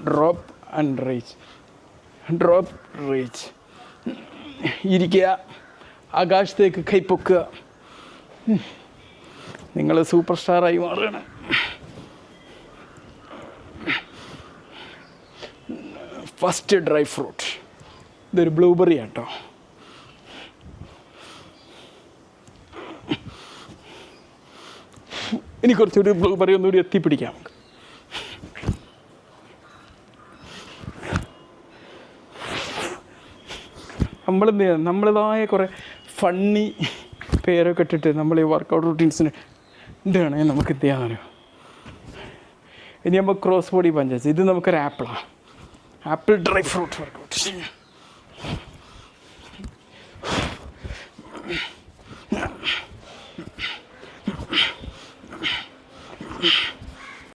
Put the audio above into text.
Drop and reach, drop reach. ഇരിക്കുക, ആകാശത്തേക്ക് കൈപ്പൊക്കുക. നിങ്ങൾ സൂപ്പർ സ്റ്റാറായി മാറുകയാണ്. ഫസ്റ്റ് ഡ്രൈ ഫ്രൂട്ട്, ഇതൊരു ബ്ലൂബെറി ആട്ടോ. ഇനി കുറച്ചൊരു ബ്ലൂബെറി ഒന്നുകൂടി എത്തിപ്പിടിക്കാം നമുക്ക്. നമ്മളെന്ത് ചെയ്യാം, നമ്മളതായ കുറേ ഫണ്ണി പേരൊക്കെ ഇട്ടിട്ട് നമ്മൾ ഈ വർക്കൗട്ട് റൂട്ടീൻസിന് എന്താണെങ്കിൽ നമുക്ക് എന്ത് ചെയ്യാൻ. ഇനി നമ്മൾ ക്രോസ് ബോഡി പഞ്ചസ്, ഇത് നമുക്കൊരു ആപ്പിളാണ്. Apple dry fruit workout.